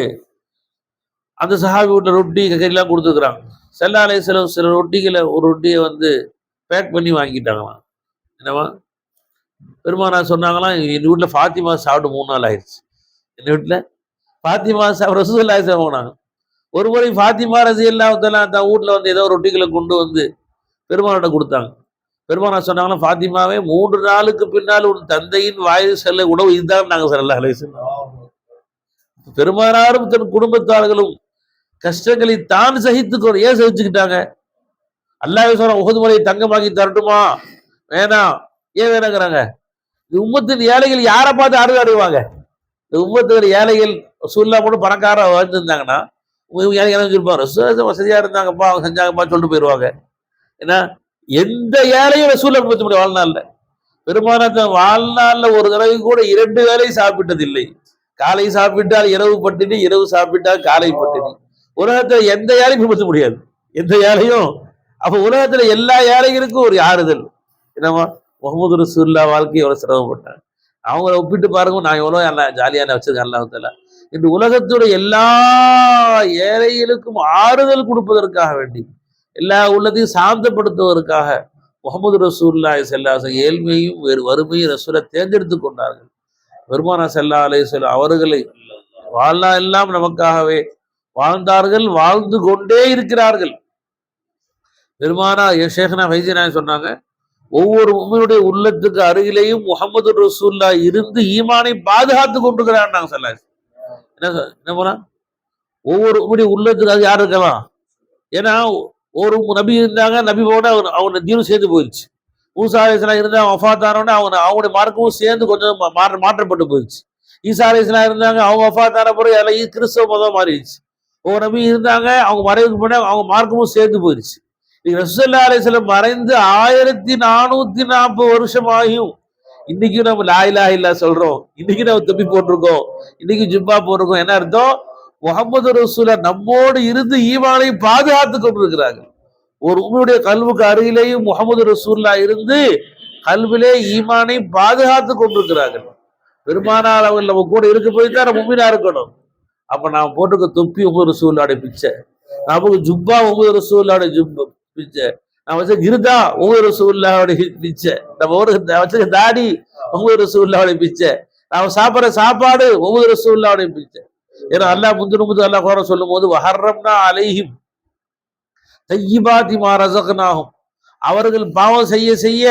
அந்த சஹாபி வீட்டில் ரொட்டி கறிலாம் கொடுத்துருக்குறாங்க. ஸல்லல்லாஹு அலைஹி வஸல்லம் சில ரொட்டிகளை ஒரு ரொட்டியை வந்து பேக் பண்ணி வாங்கிட்டாங்களாம். என்னவா பெருமானார் சொன்னாங்களாம், என் வீட்டில் ஃபாத்திமா சாப்பிட்டு 3 நாள் ஆயிடுச்சு. என் வீட்டில் ஃபாத்திமா ரசூலுல்லாஹி போனாங்க. ஒரு முறை ஃபாத்திமா ரலியல்லாஹு தஆலா தான் வீட்டில் வந்து ஏதோ ரொட்டிகளை கொண்டு வந்து பெருமானார்ட்ட கொடுத்தாங்க. பெருமானார் சொன்னாங்கன்னா, ஃபாத்திமாவே 3 நாளுக்கு பின்னால் உன் தந்தையின் வாயில் செல்ல உணவு இதுதான் நாங்கள் ஸல்லல்லாஹு அலைஹி வஸல்லம். பெருமானாரும் தன் குடும்பத்தார்களும் கஷ்டங்களை தான் சகித்துக்கோ, ஏன் சகிச்சுக்கிட்டாங்க? அல்லாஹ் சொல்றான், உஹது மலையை தங்கமாக்கி தரட்டுமா? வேணாம். ஏன் வேணாங்கிறாங்க? இந்த உம்மத்தின் ஏழைகள் யாரை பார்த்து அடைவாங்க? இந்த உம்மத்தின் ஏழைகள் ரசூலுல்லாஹ் போட்டு பணக்கார வாழ்ந்துருந்தாங்கன்னா ஏழைகள் வச்சிருப்பாங்க, ரசூலுல்லாஹ் வசதியா இருந்தாங்கப்பா அவங்க செஞ்சாங்கப்பா சொல்லிட்டு போயிடுவாங்க. ஏன்னா எந்த ஏழையும் ரசூலுல்லாஹ் பத்தி முடியும் வாழ்நாள்ல. பெருமானார் வாழ்நாள்ல ஒரு தடவை கூட 2 வேளை சாப்பிட்டதில்லை. காலை சாப்பிட்டால் இரவு பட்டினி, இரவு சாப்பிட்டால் காலை பட்டினி. உலகத்துல எந்த ஏழையும் பின்பற்ற முடியாது, எந்த ஏழையும். அப்ப உலகத்துல எல்லா ஏழைகளுக்கும் ஒரு ஆறுதல். என்னமா முகமது ரசூலுல்லாஹ் வாழ்க்கை எவ்வளவு சிரமப்பட்டாங்க, அவங்கள ஒப்பிட்டு பாருங்க, நான் எவ்வளவு ஜாலியான வச்சிருக்கேன். அல்லாஹ் தஆலா இன்று உலகத்துடைய எல்லா ஏழைகளுக்கும் ஆறுதல் கொடுப்பதற்காக வேண்டி, எல்லா உள்ளத்தையும் சாந்தப்படுத்துவதற்காக முகமது ரசூலுல்லாஹி ஸல்லல்லாஹு அலைஹி வஸல்லம் ஏழ்மையும் வறுமையும் ரசூலை தேர்ந்தெடுத்துக் கொண்டார்கள். பெருமானார் ஸல்லல்லாஹு அலைஹி வஸல்லம் அவர்களை வாழ்நாள் எல்லாம் நமக்காகவே வாழ்ந்தார்கள், வாழ்ந்து கொண்டே இருக்கிறார்கள். பெருமானா ஷேக்னா ஃபைஸி சொன்னாங்க, ஒவ்வொரு முஃமினுடைய உள்ளத்துக்கு அருகிலேயும் முகமது ரசூலுல்லாஹ் இருந்து ஈமானை பாதுகாத்து கொண்டிருக்கிறார். நாங்க சொல்ல என்ன போனா ஒவ்வொரு முஃமினுடைய உள்ளத்துக்கு அது யார் இருக்கலாம்? ஏன்னா ஒரு நபி இருந்தாங்க, நபி போன அவங்க தீனும் சேர்ந்து போயிடுச்சு. மூசா அலைஹிஸ்ஸலாம் இருந்தாங்க, வஃபாத்தானோட அவங்களுடைய மார்க்கமும் சேர்ந்து கொஞ்சம் மாற்றப்பட்டு போயிடுச்சு. ஈசா அலைஹிஸ்ஸலாம் இருந்தாங்க, அவங்க வஃபாத்தான பிறகு எல்லாம் கிறிஸ்தவ மதம் மாறிடுச்சு. ஒவ்வொரு நபி இருந்தாங்க, அவங்க மறைவுக்கு முன்னாடி அவங்க மார்க்கமும் சேர்ந்து போயிடுச்சு. ரசூலுல்லாஹி அலைஹி வஸல்லம் மறைந்து 1440 வருஷம் ஆகியும் இன்னைக்கு நம்ம லா இலாஹ இல்லல்லாஹ் சொல்றோம், இன்னைக்கு நம்ம தொப்பி போட்டிருக்கோம், இன்னைக்கு ஜுப்பா போட்டிருக்கோம். என்ன அர்த்தம்? முகமது ரசூலுல்லாஹ் நம்மோடு இருந்து ஈமானை பாதுகாத்து கொண்டிருக்கிறார்கள். ஒரு உம்முடைய கல்வுக்கு அருகிலேயும் முகமது ரசூலுல்லாஹ் இருந்து கல்விலே ஈமானை பாதுகாத்து கொண்டிருக்கிறார்கள். பெருமானார் அவர்கள் நம்ம கூட இருக்க போய் தான் நம்ம முஃமினா இருக்கணும். அப்ப நாம் போட்டுக்க தொப்பி உமது ரசூலுல்லாஹ்வுடைய பிச்சை, நமக்கு ஜுப்பா உமது ரசூலுல்லாஹ்வுடைய ஜுப்பா பிச்சை, நான் வச்ச கிருதா உமது ரசூலுல்லாஹ்வுடைய பிச்சை, நம்ம வச்ச தாடி உமது ரசூலுல்லாஹ்வுடைய பிச்சை, நாம் சாப்பிட்ற சாப்பாடு உமது ரசூலுல்லாஹ்வுடைய பிச்சை. ஏன்னா அல்லாஹ் முந்தின அல்லாஹ் குர்ஆன் சொல்லும் போது வஹர்ரம்னா அலைஹிம் தய்யிபாத்தி மா ரஸக்னாஹும், அவர்கள் பாவம் செய்ய செய்ய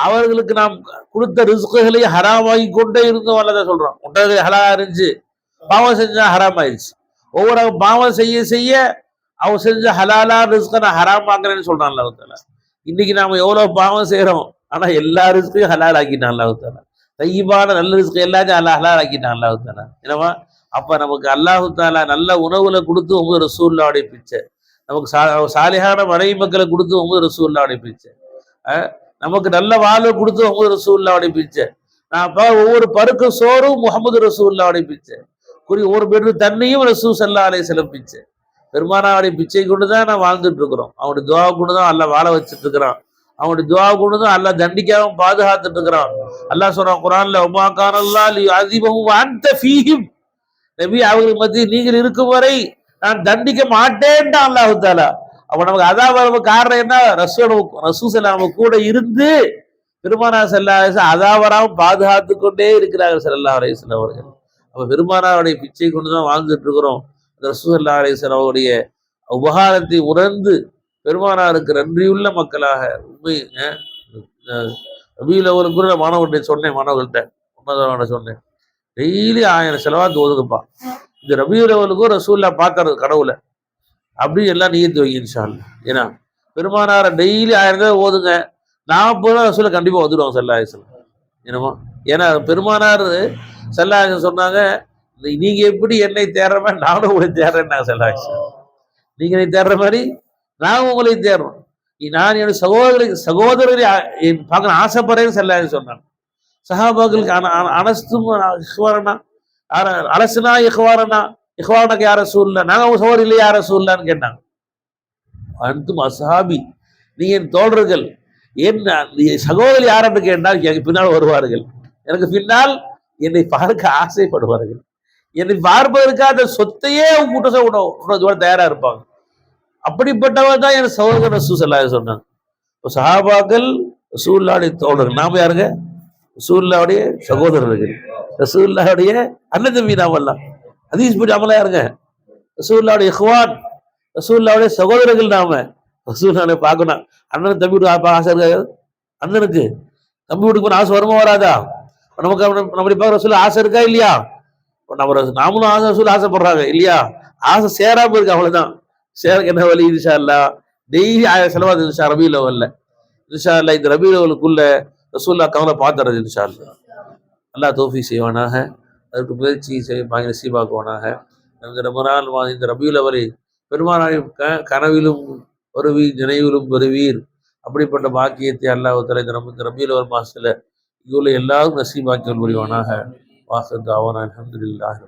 அவர்களுக்கு நாம் கொடுத்த ரிஸ்குகளை ஹராமாகி கொண்டே இருந்தோம். அல்லதான் சொல்றோம். ஒட்டகங்கள் ஹலாலா இருந்துச்சு, பாவம் செஞ்சா ஹராம் ஆயிடுச்சு. ஒவ்வொரு பாவம் செய்ய செய்ய அவன் செஞ்ச ஹலாலா ரிஸ்கை நான் ஹராம் ஆக்குறேன்னு சொல்றான் அல்லாஹ் தஆலா. இன்னைக்கு நாம எவ்வளவு பாவம் செய்யறோம், ஆனா எல்லா ரிஸ்கையும் ஹலால் ஆக்கிட்டான் அல்லாஹ் தஆலா. தையிபான நல்ல ரிஸ்க் எல்லாத்தையும் அல்லாஹ் ஹலால் ஆக்கிட்டான் அல்லாஹ் தஆலா. என்னவா அப்ப நமக்கு அல்லாஹ் தஆலா நல்ல உணவுல கொடுத்து உங்க ரசூலுல்லாஹ்வுடைய பிச்சை, நமக்கு சாலிஹான மனைவி மக்களை கொடுத்து உங்க ரசூலுல்லாஹ்வுடைய பிச்சை, நமக்கு நல்ல வாழ்வு கொடுத்து உங்க ரசூலுல்லாஹ்வுடைய பிச்சை. நான் ஒவ்வொரு பருக்கு சோறும் முஹம்மது ரசூலுல்லாஹ்வுடைய பிச்சை, ஒரு பெரு தண்ணியும் ரசூல் ஸல்லல்லாஹு அலைஹி வஸல்லம் பிச்சை. பெருமானாருடைய பிச்சை கொண்டு தான் நான் வாழ்ந்துட்டு இருக்கிறோம். அவனுடைய துவா கொண்டு தான் அல்லாஹ் வாழ வச்சுட்டு இருக்கிறான். அவனுடைய துவா கொண்டு தான் அல்லாஹ் தண்டிக்காம பாதுகாத்துட்டு இருக்கிறான். அல்லாஹ் சொல்றான் குர்ஆன்ல, உமா கானல்லாஹு லியுஅஸிபஹும் வ அன்த ஃபீஹிம். நபி அவங்களுக்கு மத்தியில் நீங்கள் இருக்கும் வரை நான் தண்டிக்க மாட்டேன்டா அல்லாஹ் தஆலா. அப்ப நமக்கு அதாவ காரணம் என்ன? ரசூல் ஸல்லல்லாஹு கூட இருந்து பெருமானார் ஸல்லல்லாஹு அலைஹி வஸல்லம் அதாவராவும் பாதுகாத்து கொண்டே இருக்கிறார்கள் ஸல்லல்லாஹு அலைஹி வஸல்லம் அவர்கள். அப்ப பெருமானாருடைய பிச்சை கொண்டு தான் வாழ்ந்துட்டு இருக்கிறோம். ரசூல் ஸல்லல்லாஹு அலைஹி வஸல்லம் அவருடைய உபகாரத்தை உணர்ந்து பெருமானாருக்கு நன்றியுள்ள மக்களாக உண்மை ரபியுல் அவ்வல் கூட மாணவர்கிட்ட சொன்னேன், மாணவர்கள்ட்ட சொன்னேன், டெய்லி 1000 செலவாத்து ஓதுங்கப்பா. இந்த ரபியுல் அவ்வலுக்கும் ரசூல்லா பார்க்கறது கடவுளை அப்படி எல்லாம் நியத்து வைங்க இன்ஷா அல்லாஹ். ஏன்னா பெருமானார டெய்லி 1000 தடவை ஓதுங்க, 40 ரசூலை கண்டிப்பா வந்துடுவாங்க ஸல்லல்லாஹு அலைஹி வஸல்லம். என்னமோ ஏன்னா பெருமானார் ஸல்லல்லாஹு அலைஹி வஸல்லம் சொன்னாங்க, நீங்க எப்படி என்னை தேடுற மாதிரி நானும் உங்களை தேடுறேன். ஸல்லல்லாஹு அலைஹி வஸல்லம் நீங்க என்னை தேடுற மாதிரி நான் உங்களை தேடுறோம். நான் என்னுடைய சகோதரரை பார்க்க ஆசைப்படுறேன்னு ஸல்லல்லாஹு அலைஹி வஸல்லம் சொன்னாங்க. சஹாபாக்களுக்கு அனஸ்தும் இஹ்வாரனா அலஸ்னா இஹ்வாரனா இஹ்வானக்கு யார ரசூலுல்லாஹ், நாங்க உங்க சகோதரர் இல்லையா யார ரசூலுல்லாஹ்னு கேட்டாங்க. அன்தும் அஸ்ஹாபி, நீங்க என் தோழர்கள், என்ன சகோதரி யாருன்னு கேட்டால் எனக்கு பின்னால் வருவார்கள், எனக்கு பின்னால் என்னை பார்க்க ஆசைப்படுவார்கள், என்னை பார்ப்பதற்காக சொத்தையே கூட்ட தயாரா இருப்பாங்க. அப்படிப்பட்டவர் தான் என் சகோதரர் ரசூல் ஸல்லல்லாஹு அலைஹி வஸல்லம் சொன்னாங்க. இப்போ சஹாபாக்கள் ரசூலுல்லாஹ்வுடைய தோழர்கள், நாம யாருங்க? ரசூலுல்லாஹ்வுடைய சகோதரர்கள், ரசூலுல்லாஹ்வுடைய அண்ணன் தம்பி. நாமெல்லாம் ஹதீஸ் படி அமலா யாருங்க? ரசூலுல்லாஹ்வுடைய இஹ்வான், ரசூலுல்லாஹ்வுடைய சகோதரர்கள். நாம ரசூலுல்லாஹ்வை பார்க்கணும். அண்ணனுக்கு தம்பி வீட்டுக்கு ஆசை இருக்காது? அண்ணனுக்கு தம்பி வீட்டுக்கு போன ஆசை வருமா வராதா? நமக்கு நம்மளை பார்க்க ரசூல் ஆசை இருக்கா இல்லையா? நாமளும் ஆசை ரசூல் ஆசைப்படுறாங்க இல்லையா? ஆசை சேராம இருக்கு, அவ்வளவுதான். சேரக்கு என்ன வழி? இன்ஷா அல்லாஹ் டெய்லி 1000 செலவாது இன்ஷா ரபியுல் அவ்வல்ல. இன்ஷா அல்லாஹ் இந்த ரபியுல் அவ்வலுக்குள்ள ரசூலுல்லாஹ் கவலை பார்த்துறது இன்ஷா அல்லாஹ். அல்லாஹ் தௌஃபீக் செய்வானாக, அதற்கு முயற்சி செய்ய நசீபாக்குவானாக. இந்த ரபியுல் அவ்வலை பெருமானாரின் கனவிலும் வருவீர், நினைவிலும் வருவீர். அப்படிப்பட்ட பாக்கியத்தை அல்லாஹ் தஆலா இந்த ரபியுல் அவ்வல் மாசத்துல இங்குள்ள எல்லாரும் நசீபாக்கி புரிவானாக. வாஹிர் தாவானா அல்ஹம்துலில்லாஹி.